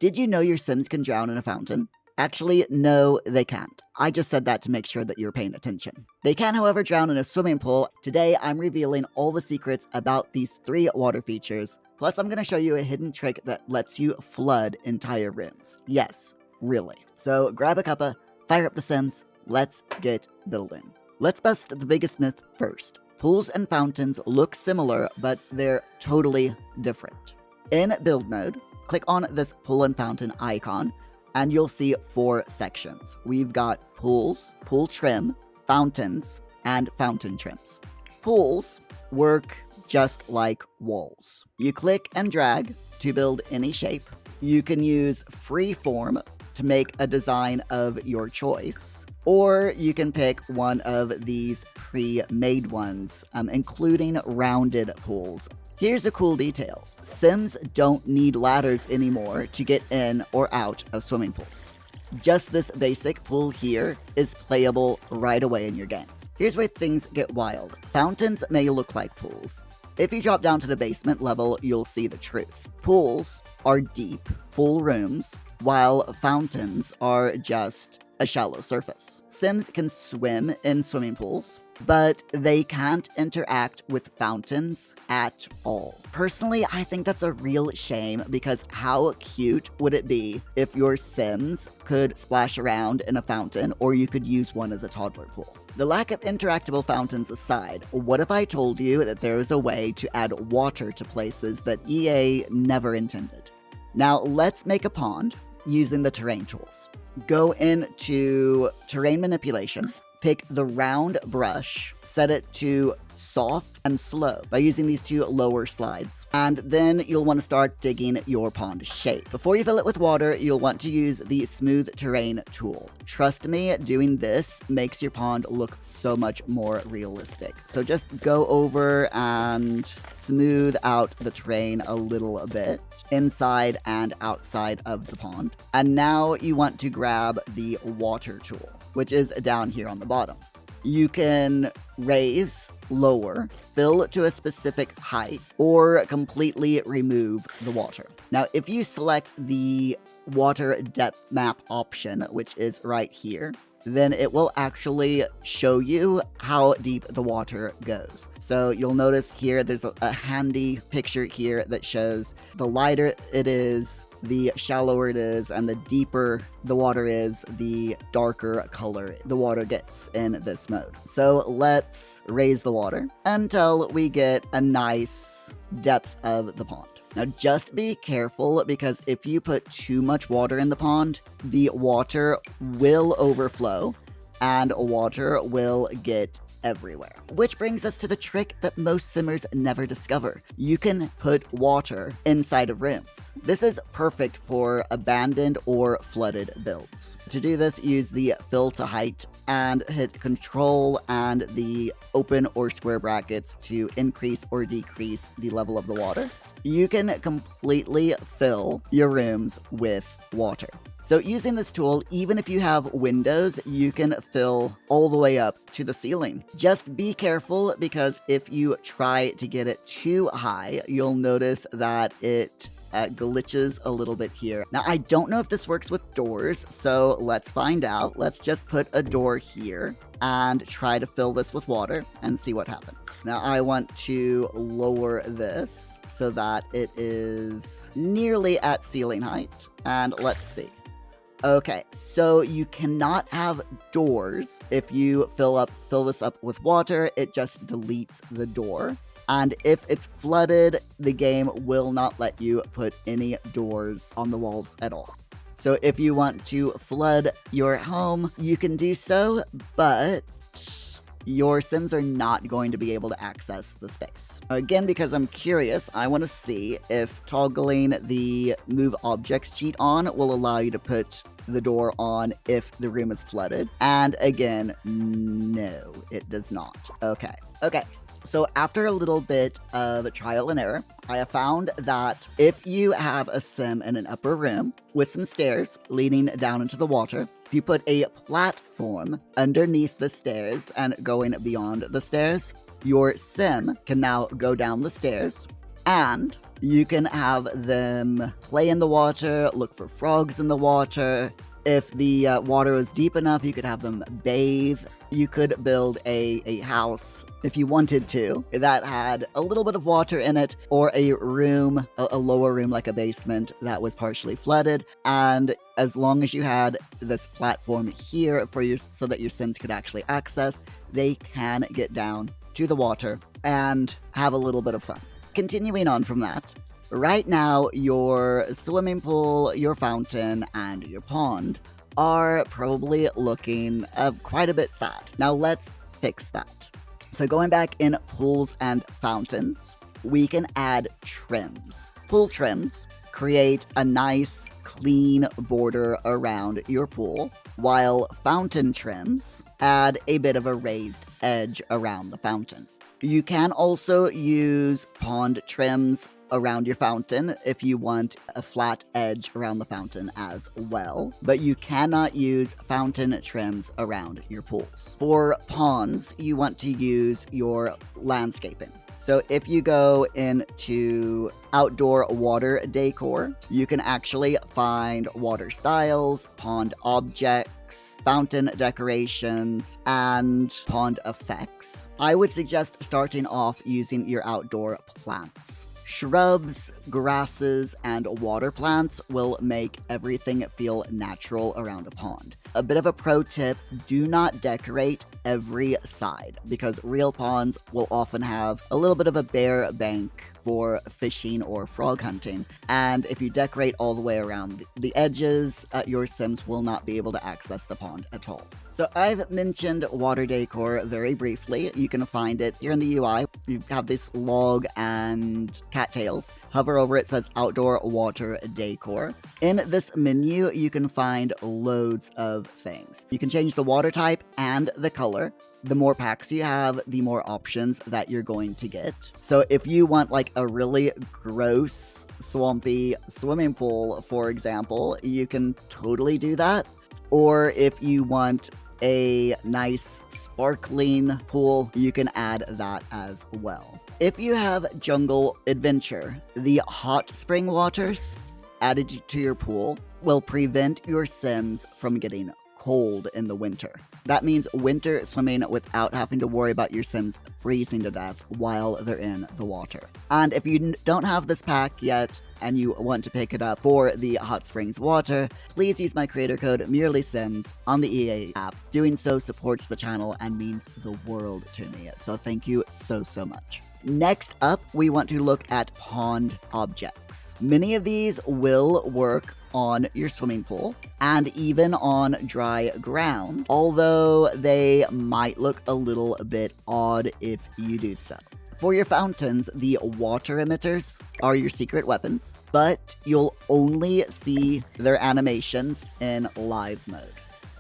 Did you know your Sims can drown in a fountain? Actually, no, they can't. I just said that to make sure that you're paying attention. They can, however, drown in a swimming pool. Today, I'm revealing all the secrets about these 3 water features. Plus, I'm going to show you a hidden trick that lets you flood entire rooms. Yes, really. So grab a cuppa, fire up the Sims, let's get building. Let's bust the biggest myth first. Pools and fountains look similar, but they're totally different. In build mode, click on this pool and fountain icon, and you'll see 4 sections. We've got pools, pool trim, fountains, and fountain trims. Pools work just like walls. You click and drag to build any shape. You can use freeform to make a design of your choice, or you can pick one of these pre-made ones, including rounded pools. Here's a cool detail. Sims don't need ladders anymore to get in or out of swimming pools. Just this basic pool here is playable right away in your game. Here's where things get wild. Fountains may look like pools. If you drop down to the basement level, you'll see the truth. Pools are deep, full rooms, while fountains are just a shallow surface. Sims can swim in swimming pools, but they can't interact with fountains at all. Personally, I think that's a real shame because how cute would it be if your Sims could splash around in a fountain or you could use one as a toddler pool? The lack of interactable fountains aside, what if I told you that there is a way to add water to places that EA never intended? Now let's make a pond using the terrain tools. Go into terrain manipulation, pick the round brush, set it to soft and slow by using these 2 lower slides. And then you'll want to start digging your pond shape. Before you fill it with water, you'll want to use the smooth terrain tool. Trust me, doing this makes your pond look so much more realistic. So just go over and smooth out the terrain a little bit, inside and outside of the pond. And now you want to grab the water tool, which is down here on the bottom. You can raise, lower, fill to a specific height, or completely remove the water. Now, if you select the water depth map option, which is right here, then it will actually show you how deep the water goes. So you'll notice here there's a handy picture here that shows the lighter it is, the shallower it is, and the deeper the water is, the darker color the water gets in this mode. So let's raise the water until we get a nice depth of the pond. Now just be careful because if you put too much water in the pond, the water will overflow and water will get everywhere. Which brings us to the trick that most simmers never discover. You can put water inside of rooms. This is perfect for abandoned or flooded builds. To do this, use the fill to height and hit Control and the open or square brackets to increase or decrease the level of the water. You can completely fill your rooms with water. So using this tool, even if you have windows, you can fill all the way up to the ceiling. Just be careful because if you try to get it too high, you'll notice that it glitches a little bit here. Now, I don't know if this works with doors, so let's find out. Let's just put a door here and try to fill this with water and see what happens. Now, I want to lower this so that it is nearly at ceiling height, and let's see. Okay, so you cannot have doors. If you fill this up with water, it just deletes the door. And if it's flooded, the game will not let you put any doors on the walls at all. So if you want to flood your home, you can do so, but your Sims are not going to be able to access the space. Again, because I'm curious, I want to see if toggling the Move Objects cheat on will allow you to put the door on if the room is flooded. And again, no, it does not. Okay. So after a little bit of trial and error, I have found that if you have a sim in an upper room with some stairs leading down into the water, if you put a platform underneath the stairs and going beyond the stairs, your sim can now go down the stairs and You can have them play in the water, look for frogs in the water. If the water was deep enough, you could have them bathe. You could build a house, if you wanted to, that had a little bit of water in it, or a room, a lower room like a basement that was partially flooded. And as long as you had this platform here for you so that your Sims could actually access, they can get down to the water and have a little bit of fun. Continuing on from that, right now your swimming pool, your fountain, and your pond are probably looking quite a bit sad. Now let's fix that. So going back in pools and fountains, we can add trims. Pool trims create a nice clean border around your pool, while fountain trims add a bit of a raised edge around the fountain. You can also use pond trims around your fountain if you want a flat edge around the fountain as well, but you cannot use fountain trims around your pools. For ponds, you want to use your landscaping. So if you go into outdoor water decor, you can actually find water styles, pond objects, fountain decorations, and pond effects. I would suggest starting off using your outdoor plants. Shrubs, grasses, and water plants will make everything feel natural around a pond. A bit of a pro tip, do not decorate every side, because real ponds will often have a little bit of a bare bank for fishing or frog hunting, and if you decorate all the way around the edges, your Sims will not be able to access the pond at all. So I've mentioned water decor very briefly. You can find it here in the UI. You have this log and cattails. Hover over it, says outdoor water decor. In this menu, you can find loads of things. You can change the water type and the color. The more packs you have, the more options that you're going to get. So if you want like a really gross, swampy swimming pool, for example, you can totally do that. Or if you want a nice sparkling pool, you can add that as well. If you have jungle adventure, the hot spring waters added to your pool will prevent your Sims from getting cold in the winter. That means winter swimming without having to worry about your Sims freezing to death while they're in the water. And if you don't have this pack yet and you want to pick it up for the Hot Springs water, please use my creator code MerelySims on the EA app. Doing so supports the channel and means the world to me. So thank you so much. Next up, we want to look at pond objects. Many of these will work on your swimming pool and even on dry ground, although they might look a little bit odd if you do so. For your fountains, the water emitters are your secret weapons, but you'll only see their animations in live mode.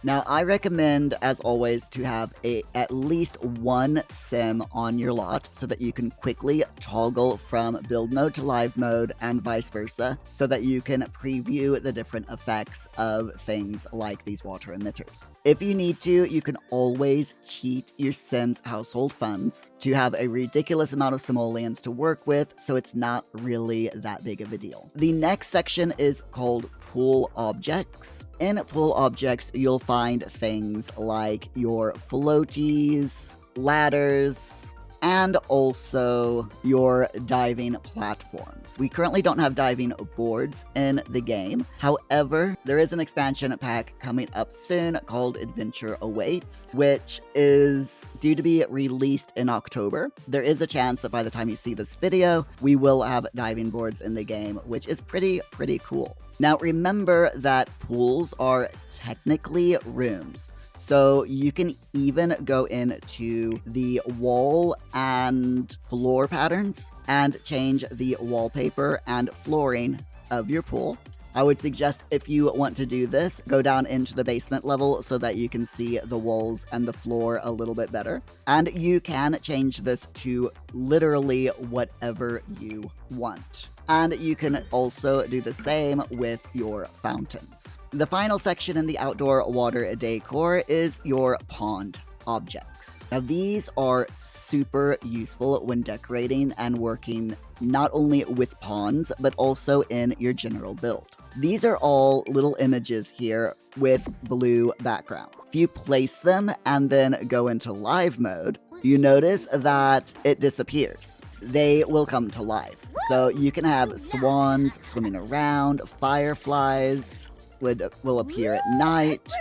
Now, I recommend, as always, to have at least one sim on your lot so that you can quickly toggle from build mode to live mode and vice versa, so that you can preview the different effects of things like these water emitters. If you need to, you can always cheat your Sims' household funds to have a ridiculous amount of simoleons to work with, so it's not really that big of a deal. The next section is called pool objects. In pool objects, you'll find things like your floaties, ladders, and also your diving platforms. We currently don't have diving boards in the game. However, there is an expansion pack coming up soon called Adventure Awaits, which is due to be released in October. There is a chance that by the time you see this video, we will have diving boards in the game, which is pretty cool. Now remember that pools are technically rooms, so you can even go into the wall and floor patterns and change the wallpaper and flooring of your pool. I would suggest, if you want to do this, go down into the basement level so that you can see the walls and the floor a little bit better. And you can change this to literally whatever you want. And you can also do the same with your fountains. The final section in the outdoor water decor is your pond objects. Now these are super useful when decorating and working not only with pawns, but also in your general build. These are all little images here with blue backgrounds. If you place them and then go into live mode, you notice that it disappears. They will come to life. So you can have swans swimming around, fireflies will appear at night,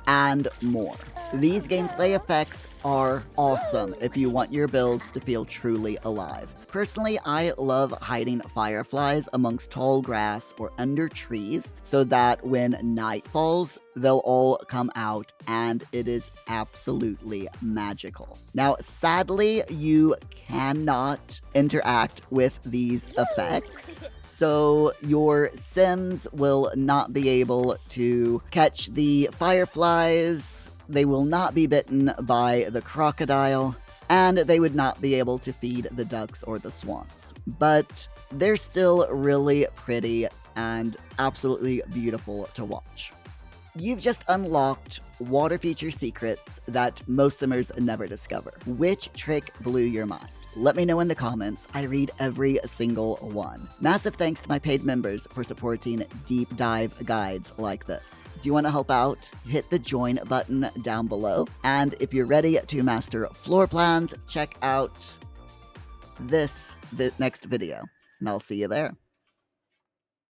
and more. These gameplay effects are awesome if you want your builds to feel truly alive. Personally, I love hiding fireflies amongst tall grass or under trees so that when night falls, they'll all come out and it is absolutely magical. Now, sadly, you cannot interact with these effects, so your Sims will not be able to catch the fireflies, they will not be bitten by the crocodile, and they would not be able to feed the ducks or the swans. But they're still really pretty and absolutely beautiful to watch. You've just unlocked water feature secrets that most Simmers never discover. Which trick blew your mind? Let me know in the comments. I read every single one. Massive thanks to my paid members for supporting deep dive guides like this. Do you want to help out? Hit the join button down below. And if you're ready to master floor plans, check out this next video. And I'll see you there.